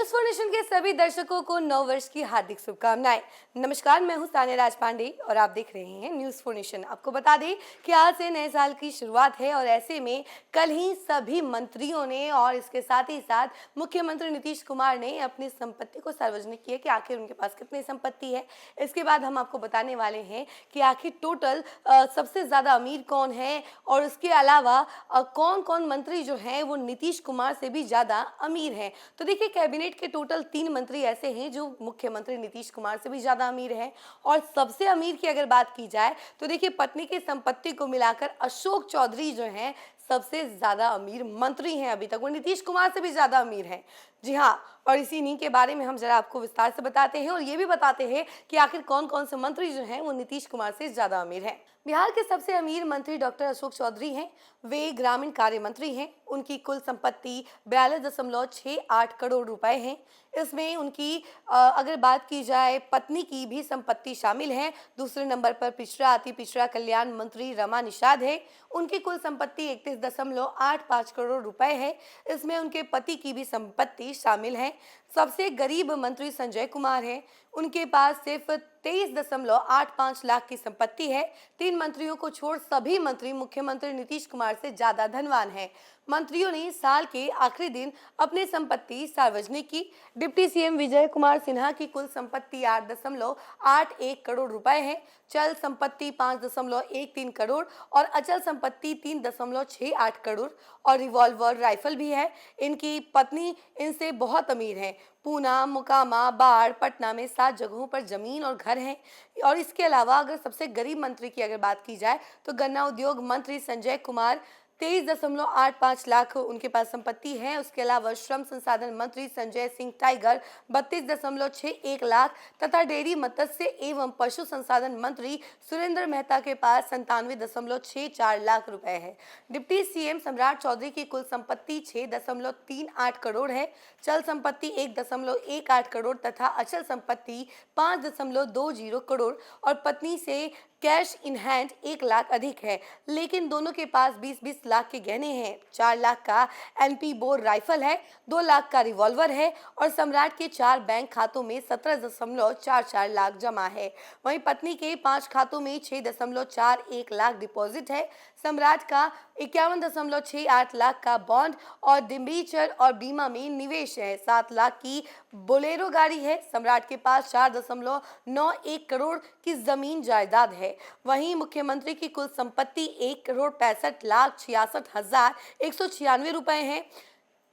News for nation के सभी दर्शकों को नव वर्ष की हार्दिक शुभकामनाएं। नमस्कार, मैं हूं सानिया राज पांडे और आप देख रहे हैं न्यूज फॉर नेशन। आपको बता दें कि आज से नए साल की शुरुआत है और ऐसे में कल ही सभी मंत्रियों ने और इसके साथ ही साथ मुख्यमंत्री नीतीश कुमार ने अपनी संपत्ति को सार्वजनिक किया कि आखिर उनके पास कितनी संपत्ति है। इसके बाद हम आपको बताने वाले हैं कि आखिर टोटल सबसे ज्यादा अमीर कौन है और उसके अलावा कौन कौन मंत्री जो हैं वो नीतीश कुमार से भी ज्यादा अमीर हैं। तो देखिए, कैबिनेट के टोटल 3 मंत्री ऐसे हैं जो मुख्यमंत्री नीतीश कुमार से भी ज्यादा अमीर हैं। और सबसे अमीर की अगर बात की जाए तो देखिए, पत्नी की संपत्ति को मिलाकर अशोक चौधरी जो हैं सबसे ज्यादा अमीर मंत्री हैं। अभी तक वो नीतीश कुमार से भी ज्यादा अमीर हैं। जी हाँ, और इसी के बारे में हम जरा आपको विस्तार से बताते हैं और ये भी बताते हैं कि आखिर कौन कौन से मंत्री जो हैं वो नीतीश कुमार से ज्यादा अमीर हैं। बिहार के सबसे अमीर मंत्री डॉक्टर अशोक चौधरी हैं। वे ग्रामीण कार्य मंत्री हैं। उनकी कुल संपत्ति 42.68 करोड़ रुपए है। इसमें उनकी अगर बात की जाए पत्नी की भी संपत्ति शामिल है। दूसरे नंबर पर पिछड़ा अति पिछड़ा कल्याण मंत्री रमा निषाद है। उनकी कुल संपत्ति 31.85 करोड़ रुपए है। इसमें उनके पति की भी संपत्ति शामिल है। सबसे गरीब मंत्री संजय कुमार है। उनके पास सिर्फ 23.85 लाख की संपत्ति है। 3 मंत्रियों को छोड़ सभी मंत्री मुख्यमंत्री नीतीश कुमार से ज्यादा धनवान हैं। मंत्रियों ने साल के आखिरी दिन अपनी संपत्ति सार्वजनिक की। डिप्टी सीएम विजय कुमार सिन्हा की कुल संपत्ति 8.81 करोड़ रुपए है। चल संपत्ति 5.13 करोड़ और अचल संपत्ति 3.68 करोड़ और रिवॉल्वर राइफल भी है। इनकी पत्नी इनसे बहुत अमीर है। पूना, मोकामा, बाढ़, पटना में 7 जगहों पर जमीन और घर हैं। और इसके अलावा अगर सबसे गरीब मंत्री की अगर बात की जाए तो गन्ना उद्योग मंत्री संजय कुमार 23.85 लाख उनके पास संपत्ति है। उसके अलावा श्रम संसाधन मंत्री संजय सिंह टाइगर 32.61 लाख तथा डेयरी मत्स्य एवं पशु संसाधन मंत्री सुरेंद्र मेहता के पास 97.64 लाख रुपए है। डिप्टी सीएम सम्राट चौधरी की कुल संपत्ति 6.38 करोड़ है। चल संपत्ति 1.18 करोड़ तथा अचल संपत्ति 5.20 करोड़ और पत्नी से कैश इन हैंड 1 लाख अधिक है। लेकिन दोनों के पास 20-20 लाख के गहने हैं। 4 लाख का एमपी बोर राइफल है। 2 लाख का रिवॉल्वर है और सम्राट के 4 बैंक खातों में 17.44 लाख जमा है। वहीं पत्नी के 5 खातों में 6.41 लाख डिपॉजिट है। सम्राट का 51.68 लाख का बॉन्ड और डिबेंचर और बीमा में निवेश है। 7 लाख की बोलेरो गाड़ी है। सम्राट के पास 4.91 करोड़ की जमीन जायदाद है। वहीं मुख्यमंत्री की कुल संपत्ति 1,65,66,196 रुपए है।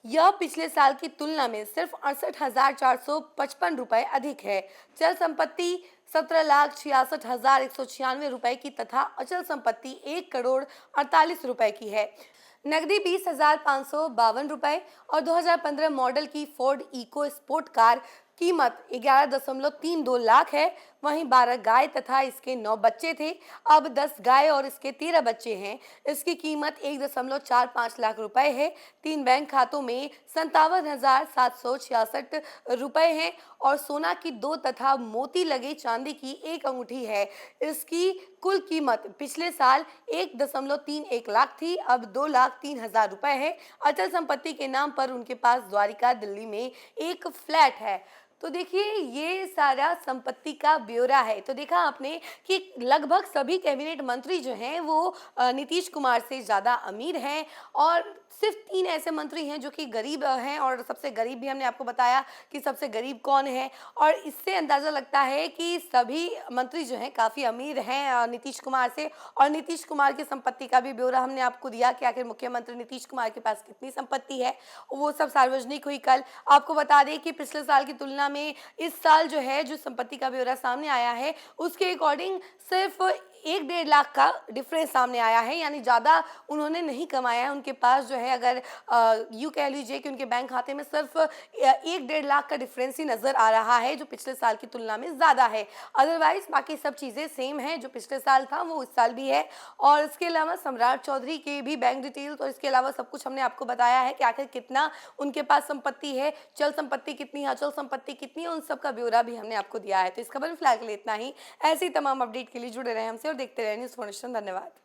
यह पिछले साल की तुलना में सिर्फ 68,455 रुपए अधिक है। चल संपत्ति 17,66,196 रुपए की तथा अचल संपत्ति 1,48 रुपए की है। नकदी 20,552 रुपए और 2015 मॉडल की फोर्ड इको स्पोर्ट कार कीमत 11.32 लाख है। वहीं 12 गाय तथा इसके 9 बच्चे थे। अब 10 गाय और इसके 13 बच्चे हैं। इसकी कीमत 1.45 लाख रुपए है। 3 बैंक खातों में 57,766 रुपए हैं और सोना की 2 तथा मोती लगे चांदी की 1 अंगूठी है। इसकी कुल कीमत पिछले साल 1.31 लाख थी, अब 2,03,000 रुपए है। अचल संपत्ति के नाम पर उनके पास द्वारिका दिल्ली में एक फ्लैट है। तो देखिए, ये सारा संपत्ति का ब्यौरा है। तो देखा आपने कि लगभग सभी कैबिनेट मंत्री जो हैं वो नीतीश कुमार से ज़्यादा अमीर हैं और सिर्फ 3 ऐसे मंत्री हैं जो कि गरीब हैं। और सबसे गरीब भी हमने आपको बताया कि सबसे गरीब कौन है। और इससे अंदाज़ा लगता है कि सभी मंत्री जो हैं काफ़ी अमीर हैं नीतीश कुमार से। और नीतीश कुमार की संपत्ति का भी ब्यौरा हमने आपको दिया कि आखिर मुख्यमंत्री नीतीश कुमार के पास कितनी संपत्ति है। वो सब सार्वजनिक हुई कल। आपको बता दें कि पिछले साल की तुलना में इस साल जो है जो संपत्ति का ब्यौरा सामने आया है उसके अकॉर्डिंग सिर्फ 1-1.5 लाख का डिफरेंस सामने आया है। यानी ज़्यादा उन्होंने नहीं कमाया है। उनके पास जो है अगर यूँ कह लीजिए कि उनके बैंक खाते में सिर्फ 1-1.5 लाख का डिफरेंस ही नज़र आ रहा है जो पिछले साल की तुलना में ज़्यादा है। अदरवाइज बाकी सब चीज़ें सेम हैं। जो पिछले साल था वो इस साल भी है। और इसके अलावा सम्राट चौधरी के भी बैंक डिटेल्स और इसके अलावा सब कुछ हमने आपको बताया है कि आखिर कितना उनके पास संपत्ति है, चल संपत्ति कितनी है, अचल संपत्ति कितनी है, उन सब का ब्यौरा भी हमने आपको दिया है। तो इस खबर में फिलहाल के लिए इतना ही। ऐसे ही तमाम अपडेट के लिए जुड़े रहे हमसे और देखते रहे न्यूज़ फॉर नेशन। धन्यवाद।